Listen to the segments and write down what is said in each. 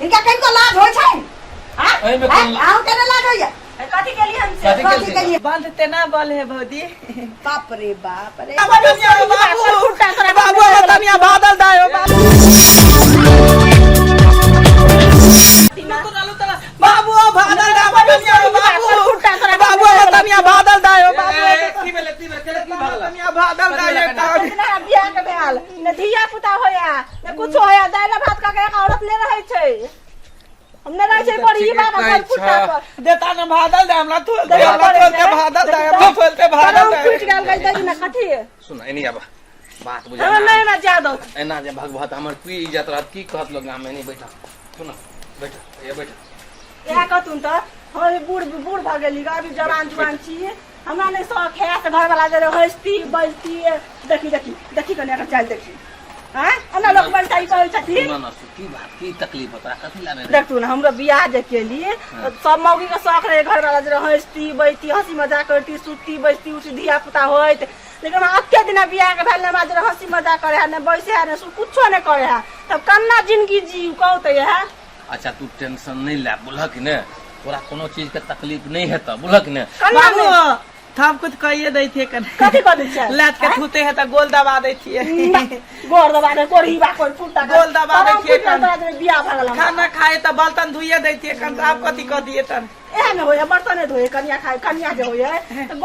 इनका कहीं को लाज होय छै हां एहि में कोन आउ केना लाज होय कथी के लिए हमसे कथी के लिए बंद तेना बल है भौजी बाप रे बाप रे बाबू तनिया बादल दायो बाबू बादल दा बाबू तनिया बादल दायो की भेले की भगला तनिया बादल दायो ना बियाह के भेल ने धिया पुता होया ने कुछो होया दाल भात का एक औरत ले रहै छै हमने रह छै पर ई बात पर फुटा पर देता न बादल दे हमरा तोल दे बादल दायो तोलते बादल दायो फुट गेल गई दी ना कथी सुन एनी आबा बात बुझा नहीं ना ज्यादा एना जे भगवत हमर की इज्जत रहत की कहत लोग गाम में नहीं बैठा सुन बैठा ये बैठा या कतुन त हम बूढ़ भ गेली अभी जवान जुवान छी हमरा ने शौक है से घर वाला जे हंसती बजती देखी कने चल देखी हां अन्ना लोग बनताई कहै छथिन ना की बात की तकलीफ होता कथि लाने देखतु ना हमरो बियाह जे केली सब मौगी के शौक रहे घर वाला जे हंसती बजती हंसी मजाक करती सुतती बजती उठी धिया पुता होइत लेकिन अक्के दिन बियाह के भेल ना जे हंसी मजाक करे है ने बैसे है ने कुछो ने करे है तब कन्ना जिंदगी जी कहते है। अच्छा तू टेंशन नहीं ले बोलह कि ने तोरा कोनो चीज के तकलीफ नहीं है त बोलह कि ने बाबू हम कुछ कहिए दै थे कने कथी कर दै छै लात के थूते है त गोल दबा दै छिए गोर दबा दे कोरी बा कोई फुटा गोल दबा दै छिए बियाह भगल खाना खाए त बर्तन धुइए दै छिए कन आप कथी क दिए तन एहन होय बर्तने धोए कन्या खाए कन्या जे होय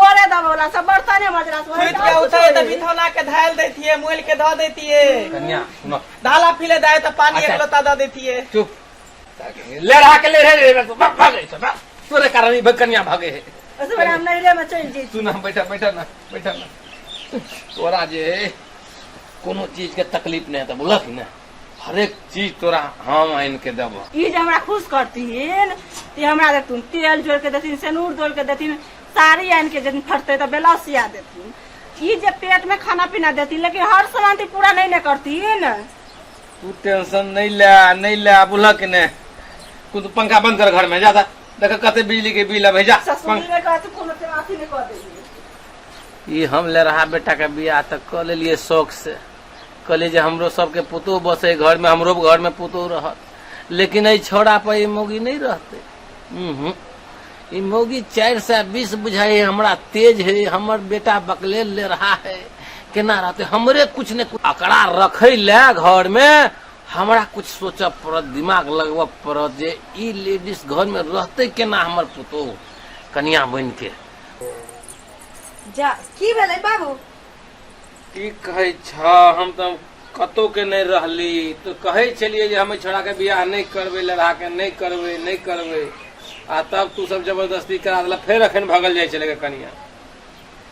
गोरे दबोला सब बर्तने मजरा होय फुट के उठे त बिथौना के धायल दै छिए मोल के ध दै छिए कन्या सुनो डाला पीले दाए त पानी एक लोटा द दै छिए चुप ले रहा के ले रे भागे तोरे कारण ही कन्या भागे है ऐसे बड़ा हम नहीं रे में चल जी सुन बैठा ना तोरा जे कोनो चीज के तकलीफ नहीं है त बोलह कि ने हर एक चीज तोरा हम आइन के देब ई जे हमरा खुश करतीन ते हमरा देतुन तेल जोड़ के देथिन सेनूर जोड़ के देथिन साड़ी आइन के देथिन फटते त ब्लाउज सिया देथिन ई जे पेट में खाना पीना देथिन लेकिन हर समानती पूरा नहीं ने करतीन तू टेंशन नहीं ले बोलह कि ने तू पंखा बंद कर घर में जा देख कते बिजली के बिल है भेजा ससुर ने कहा तू कोनो ते आथी ने कह दे ये हम ले रहा बेटा के बियाह तक कर ले लिए शौक से कहले जे हमरो सबके पुतो बसे घर में हमरो घर में पुतो रहत लेकिन ई छोड़ा पर ई मोगी नहीं रहते ई मोगी 420 बुझाई हमरा तेज है हमर बेटा बकले ले रहा है केना रहते हमरे कुछ ने कुछ आंकड़ा रखे ले घर में हमरा कुछ सोच पड़त दिमाग लगवा पड़त जे ई लेडीज घर में रहते केना हमर पुतो कन्या बन के जा की भेलै बाबू की कहे छ हम तो कतो के नहीं रहली तो कहे चलिए जे हम छोड़ा के बियाह नहीं करबे लड़ा के नहीं करबे आ तब तू सब जबरदस्ती करा दिला फिर अखन भागल जाए चलेगा कन्या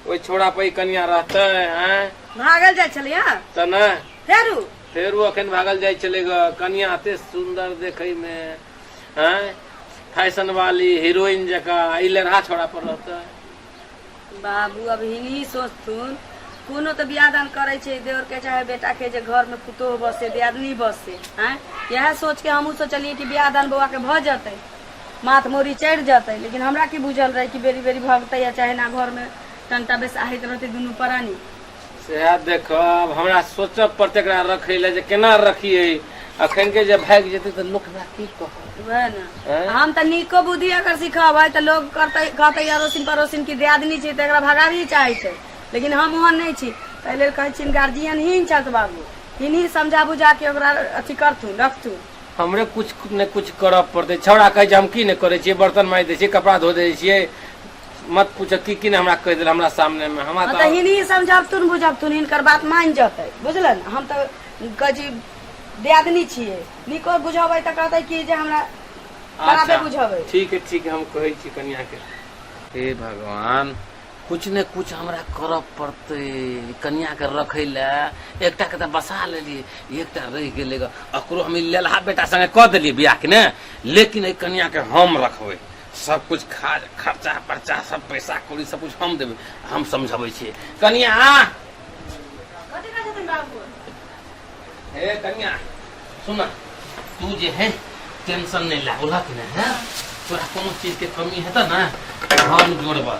ओई छोड़ा पे कन्या रहते हैं भागल जाय छलिया त न फेरू वो अखन भागल जाए चलेगा कन्या अते सुंदर देखे में हैं फैशन वाली हीरोइन जका ई लड़ा छोड़ा पर रहता बाबू अब हिनी सोचथुन कोनो तो बियाह दान करे छे देवर के चाहे बेटा के जे घर में पुतोह बसे दियादनी बसे हैं यह सोच के हमहू सोचलिए कि बियाह दान बउआ के भ जतै माथ मोरी चढ़ जतै लेकिन हमरा की बुझल रहे कि बेरी बेरी भगतै या चाहे ना घर में टंटा बेसाहित रहते दुनू प्राणी से देख अब हमरा सोचब पड़ते रखे ले जे केना रखिए अखन के जे भाग जेते त लोक की कहत वह ना हम त नीको बुद्धि अगर सिखाबै त लोग करते कहते अड़ोसिन पड़ोसिन की दियादनी छै त एकरा भगावी चाहे छै लेकिन हम ओहन नहीं छी पहले कहै छिन गार्जियन ही चलत बाबू हिनी समझा बुझा के ओकरा अथी करथु रखथु हमरे कुछ न कुछ करब पड़ते छौड़ा कहे हम की न करे छिए बर्तन माज दे छिए कपड़ा धो दे छिए मत पूछ की न हमरा कह दिल हमरा सामने में हम त हिनी समझाबथुन बुझाबथुन हिनकर बात मान जतै बुझलन हम त कजी दियादनी छिए निको बुझाबै त कहतै कि जे हमरा खराबे बुझाबै ठीक है हम कहै छी कन्या के हे भगवान कुछ न कुछ हमरा करब पड़ते कन्या के रखे ले एकटा के त बसा लेलिए एकटा रह गेले अकरो हम लेलहा बेटा संगे कह देलिए बियाह के ने लेकिन ए कन्या के हम रखबै सब कुछ खर्चा पर्चा सब पैसा कौड़ी सब कुछ हम देबै हम समझाबै छिए कन्या कथि कहै छथिन बाबू हे कन्या सुन तू जे है टेंशन नहीं ला बोला कि ना तोरा कोनो चीज के कमी है त ना हम जोड़बा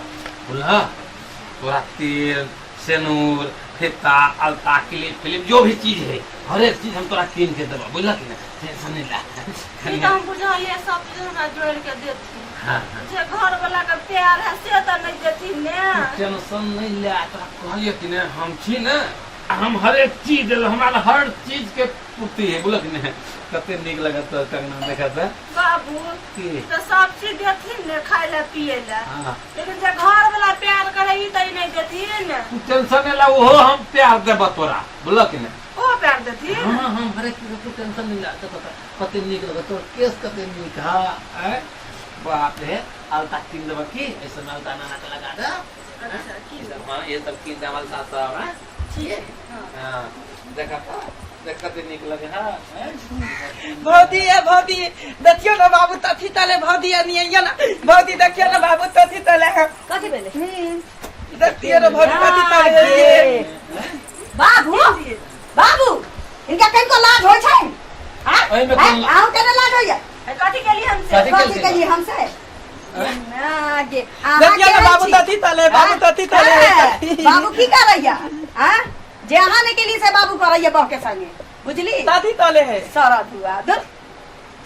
बोला तोरा तेल सेनूर फिफ्ता अलता क्लिप फिल्म जो भी चीज है हर एक चीज हम तोरा कीन के देबो बुझल कि ना टेंशन नहीं ई ला तो हम बुझलिए सब चीज हमरा जोड़ के देती हां जे घर वाला के प्यार है से तो नहीं देती ने टेंशन नहीं ले तोरा कहलिए कि ना हम छी ना हम हर एक चीज देल हमारा हर चीज के पूर्ति है बुझल कि ना कते नीक लगत तो कंगना देखा था बाबू की तो सब चीज देती ने खाए ला पिए ला हां लेकिन जे घर वाला प्यार करे ई तो नहीं देती ने तू टेंशन नहीं ला वो हम प्यार देबो तोरा बुझल कि ना ओ प्यार देती हां हां हर एक चीज तू टेंशन नहीं ला तो कते नीक लगत तो केस कते नीक हां है बाप रे अलता किन देबो की ऐसा अलता नाना के लगा दे अच्छा की हां ये सब किन देवल साथ है ठीक है हां देखा देखते निक लगे हां भौजी है भौजी देखियो ना बाबू तथी तले भौजी अनिया ना भौजी देखियो ना बाबू तथी तले कथी भेलै देखियो ना भौजी तथी तले बाबू बाबू इनका कहीं को लाज होय छै हां ओइ में कोन आउ केना लाज होय कथी के लिए हमसे कथी के लिए हमसे ना गे देखियो ना बाबू तथी तले बाबू तथी तले बाबू की करैया हां जे अहाँ ने के लिए से बाबू करैया बह के संगे बुझली तथी तले है सारा दुआ दूध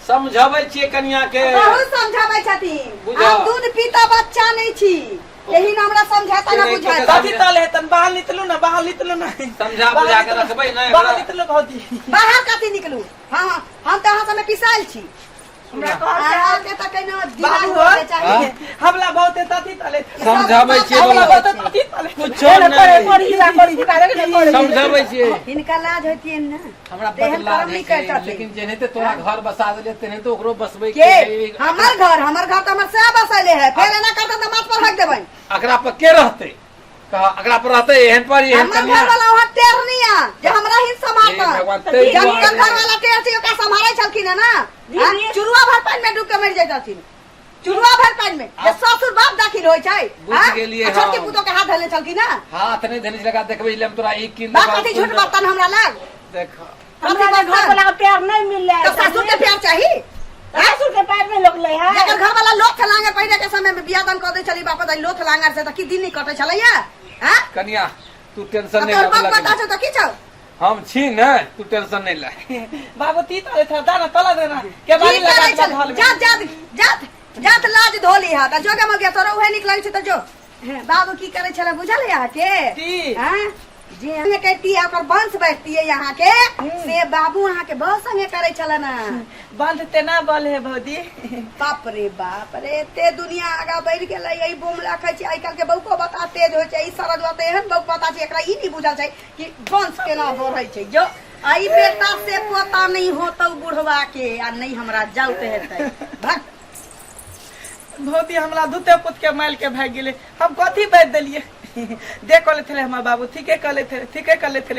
समझाबै छियै कन्या के बहुत समझाबै छथिन बुझा। हम दूध पीता बच्चा नहीं छी यही ना हमरा समझाता ना बुझाता तथी तले है तन बाहर निकलू ना समझा बुझा के रखबै ना बाहर निकलू भौजी बाहर कथी निकलू हां हम तो अहाँ समय पिसाइल छी हमरा कहल अहाँ के त कहिनो बाबू दिमाग चाहिए हमला बहुत तथी तले समझाबै छियै हमला बोला बहुत तथी तले कुछो नहीं करे समझाबै छियै इनका लाज होती ना हमरा तेहन बदला कर्म नहीं करता थे। लेकिन जेने ते तोरा घर बसा देले तेने तो ओकरो बसबै के हमर घर तो हमर से बसैले है फेर एना करता तो माथ पर हक देबै अकरा पर के रहते कहा अकरा पर रहते एहन पर एहन हमर कन्या घर वाला वहां टेर नहीं आ जे हमरा ही हे संभालता भगवान, तै जब दुआरे। घर वाला टेर थी ओका संभालै छलखिन है ना हाँ, चुरुआ भर पानी में डूब के मर जाइतथिन चुरुआ भर पानी में जे ससुर बाप दाखिल होय छै बुझ हाँ? गेलियै आ छोटकी हम। पुतो के हाथ धरले छलखिन ना हाथ नहीं धनिस लगा देखबै ले हम तोरा एक किन बाप कथी झूठ बर्तन हमरा लग देख हमरा घर वाला के प्यार नहीं मिल रहा तो ससुर के प्यार चाहिए ससुर के पैर में लोग ले है जेकर घर वाला लोथ लांगे पहले के समय में बियाह दान कर दे चली बाप दाई लोथ लांगर से त की दिन नहीं कटे छलैया हां कन्या तू टेंशन नहीं तोर बाप ले बता छ त की छौ हम छी न तू टेंशन नहीं ले बाबू ती तले था दाना तला देना के बारी की लगा करे के छल ढाल जात जात जात जात लाज धोली हा त जोगे मगे तोरा उहे निक लागै छ त जो बाबू की करे छला बुझल यहाँ के की? हां जे हमें कहती है ओकर वंश बैठती है यहाँ के से बाबू यहाँ के बहुत संगे करे छला ना बांधते ना बोल है भौजी बाप रे ते दुनिया आगा बढ़ गेलै ई बूम राखै छै आइ काल के बहु को बता तेज होय छै ई सारा दुआ एहन बहु पता छै एकरा ई नहीं बुझल छै कि वंश केना बढ़ै छै जो आई बेटा से पता नहीं होतौ बुढ़वा के आ नहीं हमरा जाउते हेतै भग भौजी हमला दूते पुत के माइल के भाग गेले हम कथी बेच देलिए देख ले थे हमार बाबू ठीके कर ले थे